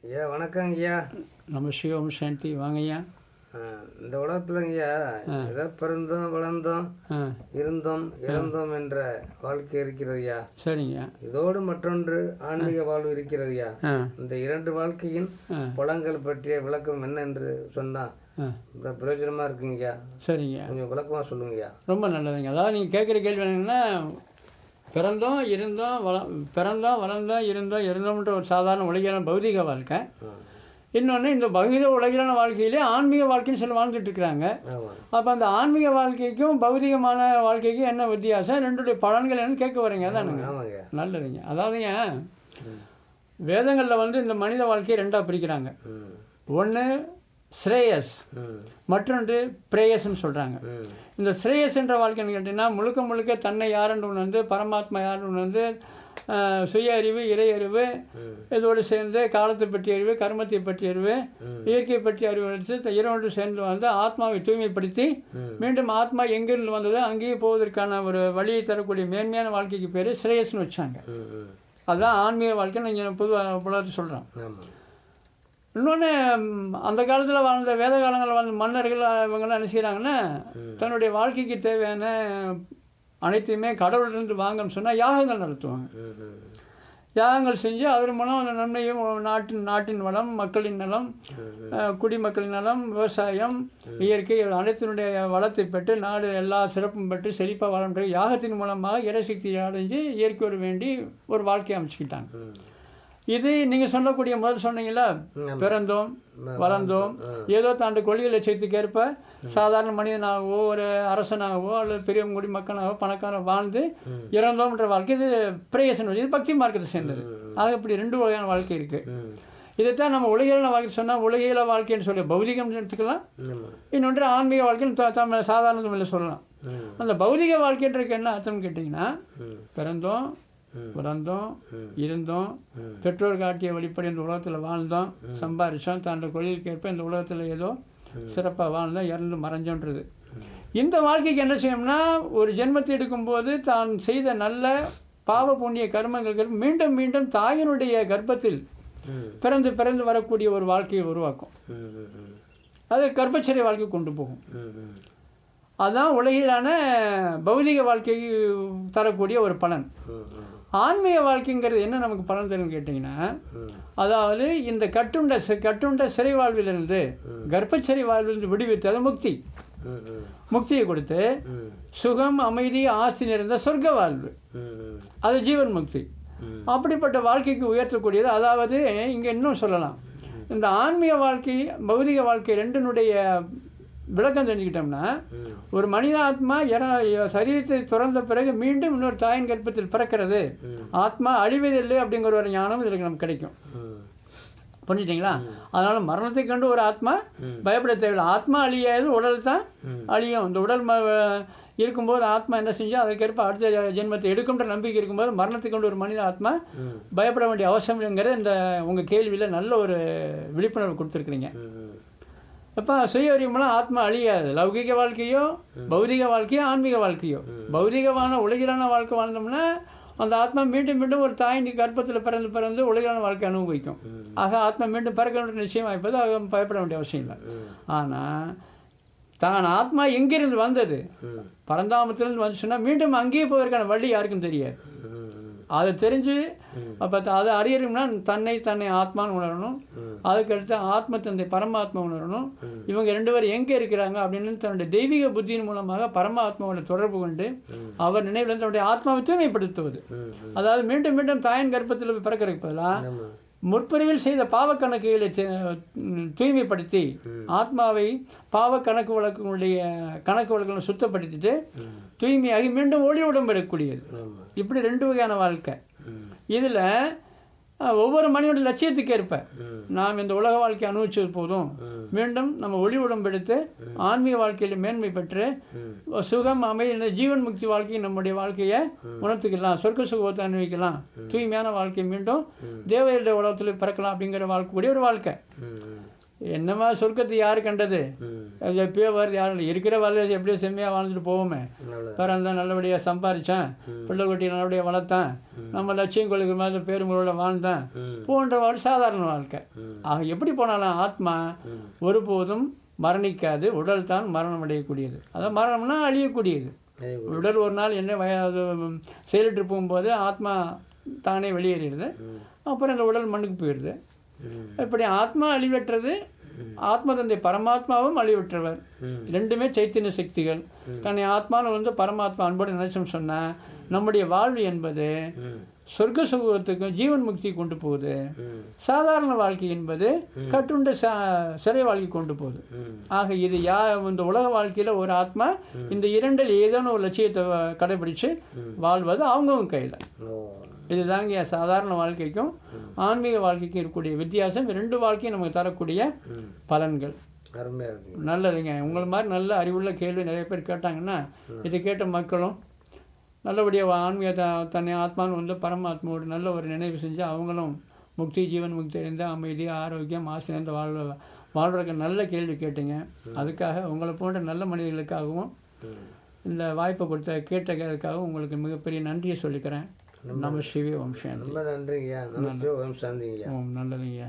ஐயா வணக்கங்க ஐயா. நம்ம சிவம் சாந்தி வாங்கய்யா. இந்த உலகத்துலங்கய்யா ஏதோ பிறந்தோம் வளர்ந்தோம் இருந்தோம் இறந்தோம் என்ற வாழ்க்கை இருக்கிறதுயா. சரிங்க. இதோடு மற்றொன்று ஆன்மீக வாழ்வு இருக்கிறதுயா. இந்த இரண்டு வாழ்க்கையின் பலங்கள் பற்றிய விளக்கம் என்ன என்று சொன்னா பிரயோஜனமா இருக்குங்கய்யா. சரிங்க, கொஞ்சம் விளக்கமா சொல்லுங்கய்யா. ரொம்ப நல்லதுங்க. அதாவது நீங்கள் கேட்குற கேள்வி என்னன்னா, பிறந்தோம் இருந்தோம் பிறந்தோம் வளர்ந்தோம் இருந்தோம் இருந்தோம்ன்ற ஒரு சாதாரண உலகிலான பௌதிக வாழ்க்கை. இன்னொன்று இந்த பௌதிக உலகிலான வாழ்க்கையிலே ஆன்மீக வாழ்க்கைன்னு சொல்லி வாழ்ந்துட்டு இருக்கிறாங்க. அப்போ அந்த ஆன்மீக வாழ்க்கைக்கும் பௌதிகமான வாழ்க்கைக்கும் என்ன வித்தியாசம், ரெண்டுடைய பலன்கள் என்னன்னு கேட்க வரீங்க. அதானுங்க, நல்லதுங்க. அதாவதுங்க, வேதங்களில் இந்த மனித வாழ்க்கையை ரெண்டாக பிரிக்கிறாங்க. ஒன்று ஸ்ரேயஸ், மற்றொன்று பிரேயஸ்ன்னு சொல்கிறாங்க. இந்த ஸ்ரேயஸ் என்ற வாழ்க்கைன்னு கேட்டிங்கன்னா முழுக்க முழுக்க தன்னை யாருன்னு உணர்ந்து, பரமாத்மா யாருன்னு உணர்ந்து, சுய அறிவு, இறை அறிவு, இதோடு சேர்ந்து காலத்தை பற்றிய அறிவு, கர்மத்தை பற்றிய அறிவு, இயற்கை பற்றிய அறிவு வச்சு இரண்டு சேர்ந்து ஆத்மாவை தூய்மைப்படுத்தி மீண்டும் ஆத்மா எங்கிருந்து வந்ததோ அங்கேயே போவதற்கான ஒரு வழியை தரக்கூடிய மேன்மையான வாழ்க்கைக்கு பேர் ஸ்ரேயஸ்ன்னு வச்சாங்க. அதுதான் ஆன்மீக வாழ்க்கை நீங்கள் புலத்து சொல்கிறோம். இன்னொன்று, அந்த காலத்தில் வாழ்ந்த வேத காலங்களில் வாழ்ந்த மன்னர்கள் இவங்கெல்லாம் என்ன செய்கிறாங்கன்னா, தன்னுடைய வாழ்க்கைக்கு தேவையான அனைத்தையுமே கடவுளிலிருந்து வாங்கன்னு சொன்னால் யாகங்கள் நடத்துவாங்க. யாகங்கள் செஞ்சு அதன் மூலம் அந்த நன்மையும் நாட்டின் வளம், மக்களின் நலம், குடிமக்களின் நலம், விவசாயம், இயற்கை அனைத்தினுடைய வளத்தை பெற்று நாடு எல்லா சிறப்பும் பெற்று செழிப்பாக வளர்ந்து யாகத்தின் மூலமாக இறைசக்தி அடைஞ்சு இயற்கையோடு வேண்டி ஒரு வாழ்க்கையை அமைச்சுக்கிட்டாங்க. இது நீங்கள் சொல்லக்கூடிய முதல் சொன்னீங்களா, பிறந்தோம் வளர்ந்தோம் ஏதோ தாண்டு கொள்கை லட்சியத்துக்கு ஏற்ப சாதாரண மனிதனாகவோ ஒரு அரசனாகவோ அல்லது பெரிய குடிமக்கனாகவோ பணக்கார வாழ்ந்து இறந்தோம்ன்ற வாழ்க்கை, இது பிரேயசன், இது பக்தி மார்க்கத்தை சேர்ந்தது. ஆக இப்படி ரெண்டு வகையான வாழ்க்கை இருக்குது. இதைத்தான் நம்ம உலகியலான வாழ்க்கை சொன்னால் உலகியல வாழ்க்கைன்னு சொல்லி பௌதிகம் எடுத்துக்கலாம். இன்னொன்று ஆன்மீக வாழ்க்கைன்னு சாதாரண தமிழில் சொல்லலாம். அந்த பௌதிக வாழ்க்கைன்றதுக்கு என்ன அர்த்தம்னு கேட்டிங்கன்னா, பிறந்தோம் வளர்ந்தோம் இருந்தோம், பெற்றோர் காட்டிய வழிப்படி இந்த உலகத்தில் வாழ்ந்தோம், சம்பாரித்தோம், தன்னோட கொள்கைக்கு ஏற்ப இந்த உலகத்தில் ஏதோ சிறப்பாக வாழ்ந்தோம், இறந்து மறைஞ்சோன்றது. இந்த வாழ்க்கைக்கு என்ன செய்யணும்னா, ஒரு ஜென்மத்தை எடுக்கும்போது தான் செய்த நல்ல பாவ புண்ணிய கர்மங்களுக்கு மீண்டும் மீண்டும் தாயினுடைய கர்ப்பத்தில் பிறந்து பிறந்து வரக்கூடிய ஒரு வாழ்க்கையை உருவாக்கும். அது கர்ப்பச்சரிய வாழ்க்கை கொண்டு போகும். அதுதான் உலகிலான பௌதிக வாழ்க்கைக்கு தரக்கூடிய ஒரு பலன். ஆன்மீக வாழ்க்கைங்கிறது என்ன நமக்கு பலன் தரும்னு கேட்டிங்கன்னா, அதாவது இந்த கட்டுண்ட சிறை வாழ்விலிருந்து, கர்ப்பச்சரி வாழ்விலிருந்து விடுவித்து அது முக்தியை கொடுத்து சுகம், அமைதி, ஆஸ்தி நிறைந்த சொர்க்க வாழ்வு, அது ஜீவன் முக்தி. அப்படிப்பட்ட வாழ்க்கைக்கு உயர்த்தக்கூடியது. அதாவது இங்கே இன்னும் சொல்லலாம், இந்த ஆன்மீக வாழ்க்கை பௌதிக வாழ்க்கை ரெண்டினுடைய விளக்கம் தெரிஞ்சுக்கிட்டோம்னா, ஒரு மனித ஆத்மா சரீரத்தை துறந்த பிறகு மீண்டும் இன்னொரு தாயின் கர்ப்பத்தில் பிறக்கிறது, ஆத்மா அழிவதில்லை அப்படிங்கிற ஒரு ஞானம் இதற்கு நமக்கு கிடைக்கும். புரிஞ்சுட்டிங்களா? அதனால மரணத்தை கண்டு ஒரு ஆத்மா பயப்பட தேவையில்லை. ஆத்மா அழியாது, உடல் தான் அழியும். இந்த உடல் இருக்கும்போது ஆத்மா என்ன செஞ்சால் அதுக்கேற்ப அடுத்த ஜென்மத்தை எடுக்கும்ன்ற நம்பிக்கை இருக்கும்போது மரணத்தை கொண்டு ஒரு மனித ஆத்மா பயப்பட வேண்டிய அவசியம் இல்லைங்கிறது இந்த உங்கள் கேள்வியில் நல்ல ஒரு விழிப்புணர்வு கொடுத்துருக்குறீங்க. இப்போ சுய அறிவுலாம் ஆத்மா அழியாது. லௌகிக வாழ்க்கையோ பௌதிக வாழ்க்கையோ ஆன்மீக வாழ்க்கையோ, பௌதிகமான உலகிலான வாழ்க்கை வாழ்ந்தோம்னா அந்த ஆத்மா மீண்டும் மீண்டும் ஒரு தாயின் கர்ப்பத்தில் பிறந்து உலகிலான வாழ்க்கை அனுபவிக்கும். ஆக ஆத்மா மீண்டும் பிறக்க வேண்டிய நிச்சயம் வாய்ப்பது, ஆக பயப்பட வேண்டிய அவசியம் இல்லை. ஆனால் தான் ஆத்மா எங்கிருந்து வந்தது, பரந்தாமத்திலிருந்து வந்துச்சுன்னா மீண்டும் அங்கேயே போவதற்கான வழி யாருக்கும் தெரியாது. அதை தெரிஞ்சு அப்போ அதை அறியணும்னா தன்னை ஆத்மான்னு உணரணும். அதுக்கடுத்து ஆத்ம தந்தை பரமாத்மா உணரணும். இவங்க ரெண்டு பேரும் எங்கே இருக்கிறாங்க அப்படின்னு தன்னுடைய தெய்வீக புத்தியின் மூலமாக பரமாத்மாவோட தொடர்பு கொண்டு அவர் நினைவில் தன்னுடைய ஆத்மாவை தூய்மைப்படுத்துவது. அதாவது மீண்டும் மீண்டும் தாயின் கர்ப்பத்தில் பிறக்கிறதுக்கு பதிலாக முற்பிரிவில் செய்த பாவ கணக்குகளை தூய்மைப்படுத்தி ஆத்மாவை பாவ கணக்கு வழக்குகளை சுத்தப்படுத்திட்டு தூய்மையாகி மீண்டும் ஒளி உடம்பு எடுக்கக்கூடியது. இப்படி ரெண்டு வகையான வாழ்க்கை. இதில் ஒவ்வொரு மனிதனுடைய லட்சியத்துக்கு ஏற்ப நாம் இந்த உலக வாழ்க்கையை அனுபவிச்சது போதும், மீண்டும் நம்ம ஒளி உடம்பு எடுத்து ஆன்மீக வாழ்க்கையில் மேன்மை பெற்று சுகம், அமைதி, ஜீவன் முக்தி வாழ்க்கையை நம்முடைய வாழ்க்கையை உணர்த்துக்கலாம், சொர்க்க சுகத்தை அனுபவிக்கலாம், தூய்மையான வாழ்க்கை மீண்டும் தேவதையுடைய உலகத்தில் பிறக்கலாம் அப்படிங்கிற வாழ்க்கைக்கூடிய ஒரு வாழ்க்கை. என்னமா சொர்க்கத்தை யார் கண்டது? அது எப்பயோ வருது, யாரும் இருக்கிற வாழ்க்கை எப்படியோ செம்மையாக வாழ்ந்துட்டு போவோமே. பிறந்தான், நல்லபடியாக சம்பாதிச்சான், பிள்ளை குட்டியை நல்லபடியாக வளர்த்தான், நம்ம லட்சியம் கொள்கிற மாதிரி பேருங்களோட வாழ்ந்தான் போன்ற வாழ்க்கை சாதாரண வாழ்க்கை. ஆக எப்படி போனாலும் ஆத்மா ஒருபோதும் மரணிக்காது. உடல் தான் மரணம் அடையக்கூடியது. அதான் மரணம்னா அழியக்கூடியது. உடல் ஒரு நாள் என்ன செயலிட்டு போகும்போது ஆத்மா தானே வெளியேறிடுது. அப்புறம் இந்த உடல் மண்ணுக்கு போயிடுது. இப்படி ஆத்மா அழிவற்றது, ஆத்ம தந்தை பரமாத்மாவும் அழிவற்றவர். ரெண்டுமே சைத்தன்ய சக்திகள். தன்னை ஆத்மாவில் பரமாத்மா அன்போடு நினைச்சோம் சொன்னால் நம்முடைய வாழ்வு என்பது சொர்க்க சுகத்துக்கும் ஜீவன் முக்தி கொண்டு போகுது. சாதாரண வாழ்க்கை என்பது கட்டுண்ட சிறை வாழ்க்கை கொண்டு போகுது. ஆக இது இந்த உலக வாழ்க்கையில் ஒரு ஆத்மா இந்த இரண்டில் ஏதேனும் ஒரு லட்சியத்தை கடைபிடிச்சு வாழ்வது அவங்கவுங்க கையில். இதுதாங்க சாதாரண வாழ்க்கைக்கும் ஆன்மீக வாழ்க்கைக்கும் இருக்கக்கூடிய வித்தியாசம். ரெண்டு வாழ்க்கையும் நமக்கு தரக்கூடிய பலன்கள். நல்லதுங்க. உங்களை மாதிரி நல்ல அறிவுள்ள கேள்வி நிறைய பேர் கேட்டாங்கன்னா இதை கேட்ட மக்களும் நல்லபடியாக ஆன்மீக தன்னை ஆத்மான்னு பரமாத்மாவோட நல்ல ஒரு நினைவு செஞ்சு அவங்களும் முக்தி ஜீவன் முக்தி அடைந்த அமைதி ஆரோக்கியம் ஆசை நிறைந்த வாழ்றதுக்கு நல்ல கேள்வி கேட்டுங்க. அதுக்காக உங்களை போன்ற நல்ல மனிதர்களுக்காகவும் இந்த வாய்ப்பை கொடுத்த கேட்டதுக்காகவும் உங்களுக்கு மிகப்பெரிய நன்றியை சொல்லிக்கிறேன். நம சிவே ஓம் சாந்தி. ரொம்ப நன்றிங்கய்யா. நம சிவே ஓம் சாந்திங்கய்யா. ஓம் நல்லதுங்கய்யா.